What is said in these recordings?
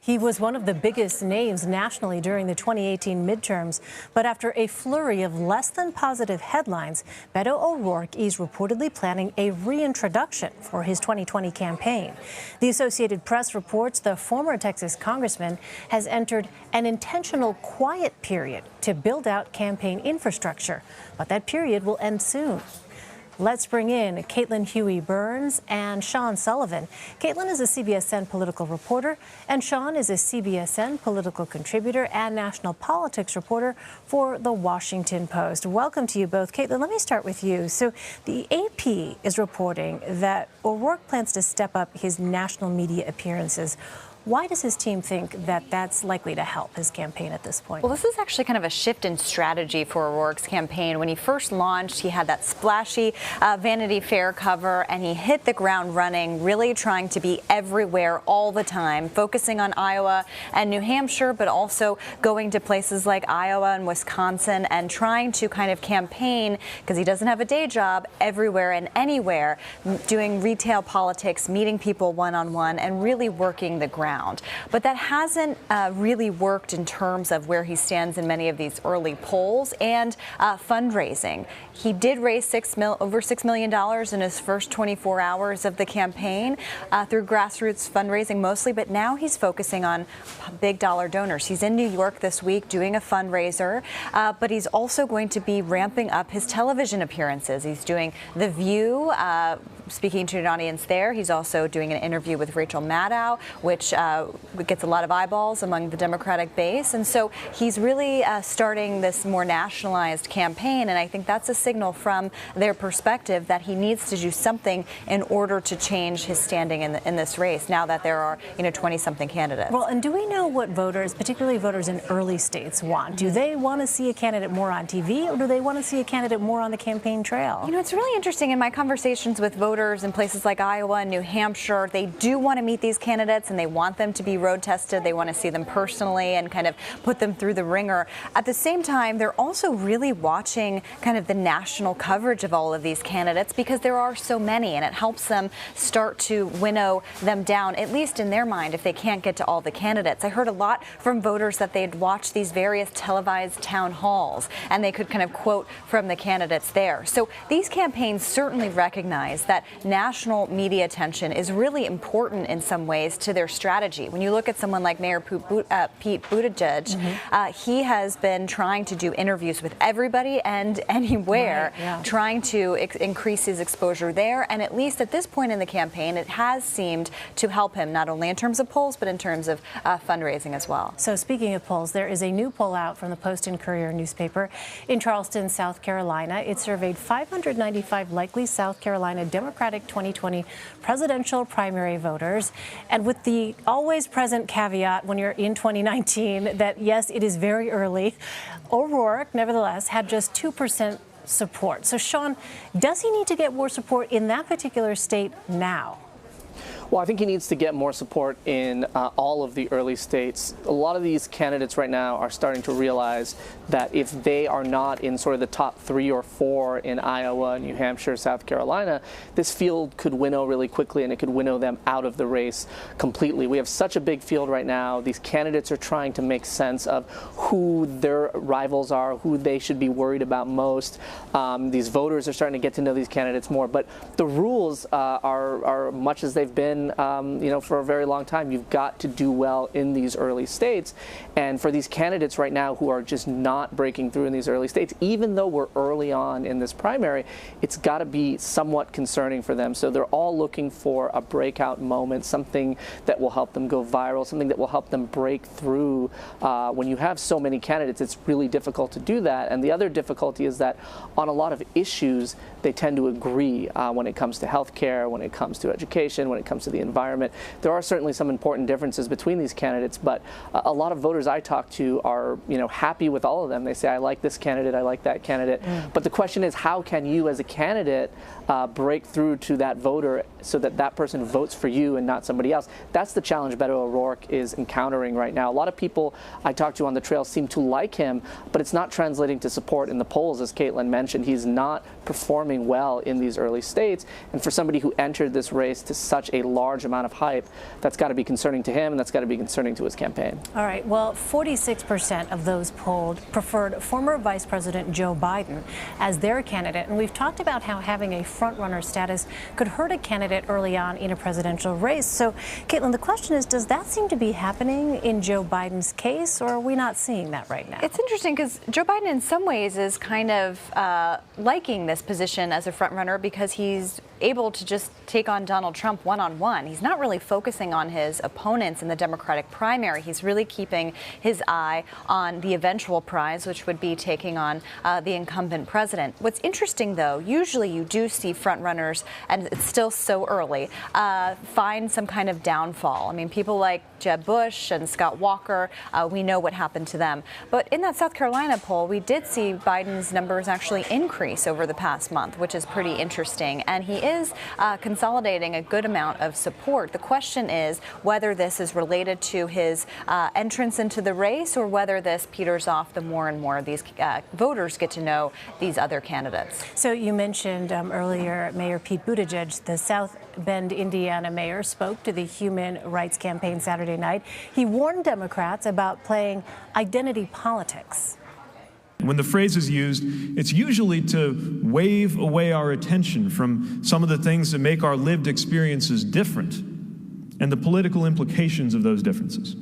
He was one of the biggest names nationally during the 2018 midterms. But after a flurry of less than positive headlines, Beto O'Rourke is reportedly planning a reintroduction for his 2020 campaign. The Associated Press reports the former Texas congressman has entered an intentional quiet period to build out campaign infrastructure. But that period will end soon. Let's bring in Caitlin Huey-Burns and Sean Sullivan. Caitlin is a CBSN political reporter, and Sean is a CBSN political contributor and national politics reporter for The Washington Post. Welcome to you both. Caitlin, let me start with you. So the AP is reporting that O'Rourke plans to step up his national media appearances. Why does his team think that that's likely to help his campaign at this point? Well, this is actually kind of a shift in strategy for O'Rourke's campaign. When he first launched, he had that splashy Vanity Fair cover, and he hit the ground running, really trying to be everywhere all the time, focusing on Iowa and New Hampshire, but also going to places like Iowa and Wisconsin and trying to kind of campaign, because he doesn't have a day job, everywhere and anywhere, doing retail politics, meeting people one-on-one, and really working the ground. But that hasn't really worked in terms of where he stands in many of these early polls and fundraising. He did raise over $6 million in his first 24 hours of the campaign through grassroots fundraising mostly, but now he's focusing on big dollar donors. He's in New York this week doing a fundraiser, but he's also going to be ramping up his television appearances. He's doing The View, speaking to an audience there. He's also doing an interview with Rachel Maddow, which gets a lot of eyeballs among the Democratic base. And so he's really starting this more nationalized campaign. And I think that's a signal from their perspective that he needs to do something in order to change his standing in this race now that there are, 20-something candidates. Well, and do we know what voters, particularly voters in early states, want? Do they want to see a candidate more on TV, or do they want to see a candidate more on the campaign trail? It's really interesting. In my conversations with voters in places like Iowa and New Hampshire, they do want to meet these candidates and they want them to be road tested. They want to see them personally and kind of put them through the ringer. At the same time, they're also really watching kind of the national coverage of all of these candidates because there are so many, and it helps them start to winnow them down, at least in their mind, if they can't get to all the candidates. I heard a lot from voters that they'd watch these various televised town halls and they could kind of quote from the candidates there. So these campaigns certainly recognize that national media attention is really important in some ways to their strategy. When you look at someone like Mayor Pete Buttigieg, he has been trying to do interviews with everybody and anywhere, trying to increase his exposure there. And at least at this point in the campaign, it has seemed to help him, not only in terms of polls, but in terms of fundraising as well. So speaking of polls, there is a new poll out from the Post and Courier newspaper in Charleston, South Carolina. It surveyed 595 likely South Carolina Democratic 2020 presidential primary voters. And with the always present caveat when you're in 2019 that, yes, it is very early, O'Rourke, nevertheless, had just 2% support. So, Sean, does he need to get more support in that particular state now? Well, I think he needs to get more support in all of the early states. A lot of these candidates right now are starting to realize that if they are not in sort of the top 3 or 4 in Iowa, New Hampshire, South Carolina, this field could winnow really quickly, and it could winnow them out of the race completely. We have such a big field right now. These candidates are trying to make sense of who their rivals are, who they should be worried about most. These voters are starting to get to know these candidates more. But the rules are much as they've been for a very long time. You've got to do well in these early states. And for these candidates right now who are just not breaking through in these early states, even though we're early on in this primary, it's got to be somewhat concerning for them. So they're all looking for a breakout moment, something that will help them go viral, something that will help them break through. When you have so many candidates, it's really difficult to do that. And the other difficulty is that on a lot of issues, they tend to agree when it comes to healthcare, when it comes to education, when it comes to the environment. There are certainly some important differences between these candidates, but a lot of voters I talk to are, happy with all of them. They say, I like this candidate, I like that candidate. But the question is, how can you as a candidate break through to that voter so that that person votes for you and not somebody else. That's the challenge Beto O'Rourke is encountering right now. A lot of people I talked to on the trail seem to like him, but it's not translating to support in the polls. As Caitlin mentioned, he's not performing well in these early states. And for somebody who entered this race to such a large amount of hype, that's got to be concerning to him, and that's got to be concerning to his campaign. All right. Well, 46% of those polled preferred former Vice President Joe Biden as their candidate. And we've talked about how having a front-runner status could hurt a candidate early on in a presidential race. So, Caitlin, the question is, does that seem to be happening in Joe Biden's case, or are we not seeing that right now? It's interesting because Joe Biden in some ways is kind of liking this position as a front-runner because he's able to just take on Donald Trump one-on-one. He's not really focusing on his opponents in the Democratic primary. He's really keeping his eye on the eventual prize, which would be taking on the incumbent president. What's interesting, though, usually you do see front-runners, and it's still so early, find some kind of downfall. I mean, people like Jeb Bush and Scott Walker, we know what happened to them. But in that South Carolina poll, we did see Biden's numbers actually increase over the past month, which is pretty interesting. And he is consolidating a good amount of support. The question is whether this is related to his entrance into the race or whether this peters off the more and more these voters get to know these other candidates. So you mentioned earlier Mayor Pete Buttigieg, the South Bend, Indiana mayor, spoke to the Human Rights Campaign Saturday night. He warned Democrats about playing identity politics. When the phrase is used, it's usually to wave away our attention from some of the things that make our lived experiences different and the political implications of those differences.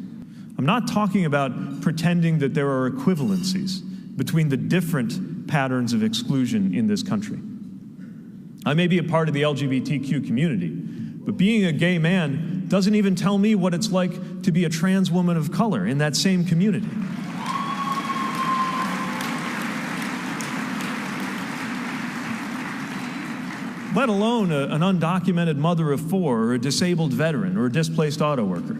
I'm not talking about pretending that there are equivalencies between the different patterns of exclusion in this country. I may be a part of the LGBTQ community, but being a gay man doesn't even tell me what it's like to be a trans woman of color in that same community. Let alone an undocumented mother of four, or a disabled veteran, or a displaced auto worker.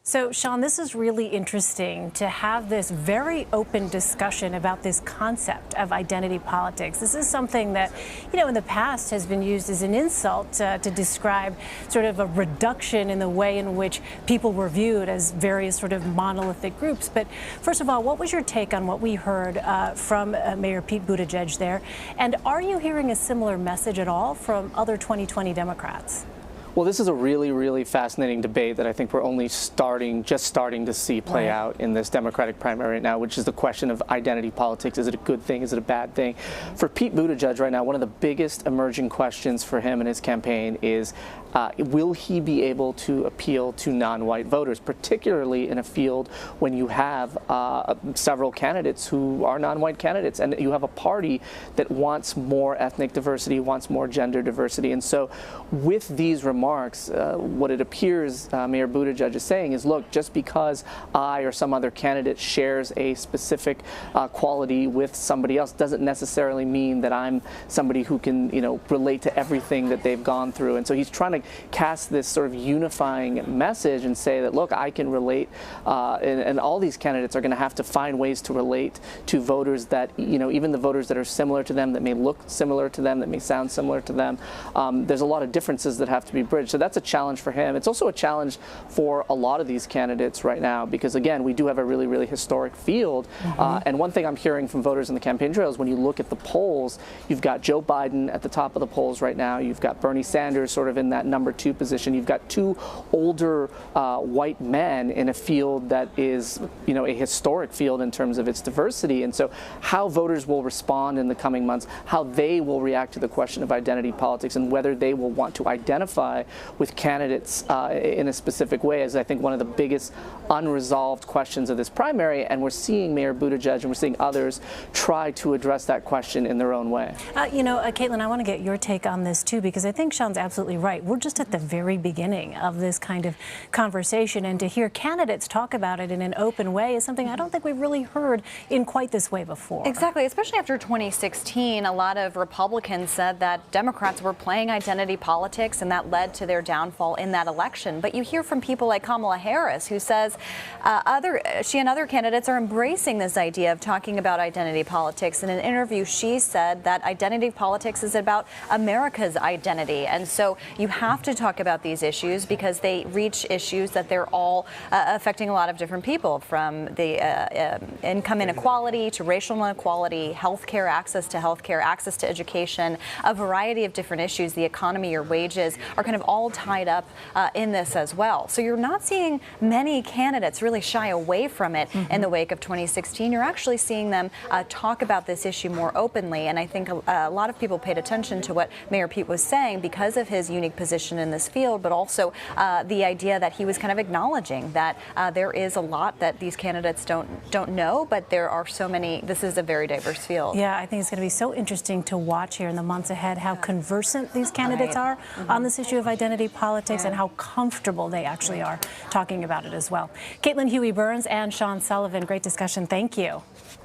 So, Sean, this is really interesting to have this very open discussion about this concept of identity politics. This is something that, you know, in the past has been used as an insult to describe sort of a reduction in the way in which people were viewed as various sort of monolithic groups. But first of all, what was your take on what we heard from Mayor Pete Buttigieg there? And are you hearing a similar message at all from other 2020 Democrats? Well, this is a really, really fascinating debate that I think we're only just starting to see play out in this Democratic primary right now, which is the question of identity politics. Is it a good thing? Is it a bad thing? For Pete Buttigieg right now, one of the biggest emerging questions for him and his campaign is, will he be able to appeal to non-white voters, particularly in a field when you have several candidates who are non-white candidates, and you have a party that wants more ethnic diversity, wants more gender diversity. And so with these remarks, what it appears Mayor Buttigieg is saying is, look, just because I or some other candidate shares a specific quality with somebody else doesn't necessarily mean that I'm somebody who can, you know, relate to everything that they've gone through. And so he's trying to cast this sort of unifying message and say that, look, I can relate, and all these candidates are going to have to find ways to relate to voters that, you know, even the voters that are similar to them, that may look similar to them, that may sound similar to them. There's a lot of differences that have to be bridged. So that's a challenge for him. It's also a challenge for a lot of these candidates right now because, again, we do have a really, really historic field. And one thing I'm hearing from voters in the campaign trail is when you look at the polls, you've got Joe Biden at the top of the polls right now. You've got Bernie Sanders sort of in that number 2 position. You've got 2 older white men in a field that is, you know, a historic field in terms of its diversity. And so how voters will respond in the coming months, how they will react to the question of identity politics, and whether they will want to identify with candidates in a specific way is, I think, one of the biggest unresolved questions of this primary. And we're seeing Mayor Buttigieg and we're seeing others try to address that question in their own way. You know, Caitlin, I want to get your take on this, too, because I think Sean's absolutely right. We're just at the very beginning of this kind of conversation. And to hear candidates talk about it in an open way is something I don't think we've really heard in quite this way before. Exactly. Especially after 2016, a lot of Republicans said that Democrats were playing identity politics, and that led to their downfall in that election. But you hear from people like Kamala Harris, who says she and other candidates are embracing this idea of talking about identity politics. In an interview, she said that identity politics is about America's identity. And so you have have to talk about these issues because they reach issues that they're all affecting a lot of different people, from the income inequality to racial inequality, healthcare, access to education, a variety of different issues. The economy, your wages are kind of all tied up in this as well. So you're not seeing many candidates really shy away from it in the wake of 2016. You're actually seeing them talk about this issue more openly. And I think a lot of people paid attention to what Mayor Pete was saying because of his unique position in this field, but also the idea that he was kind of acknowledging that there is a lot that these candidates don't know, but there are so many. This is a very diverse field. Yeah, I think it's going to be so interesting to watch here in the months ahead how conversant these candidates are on this issue of identity politics and how comfortable they actually are talking about it as well. Caitlin Huey-Burns and Sean Sullivan, great discussion. Thank you.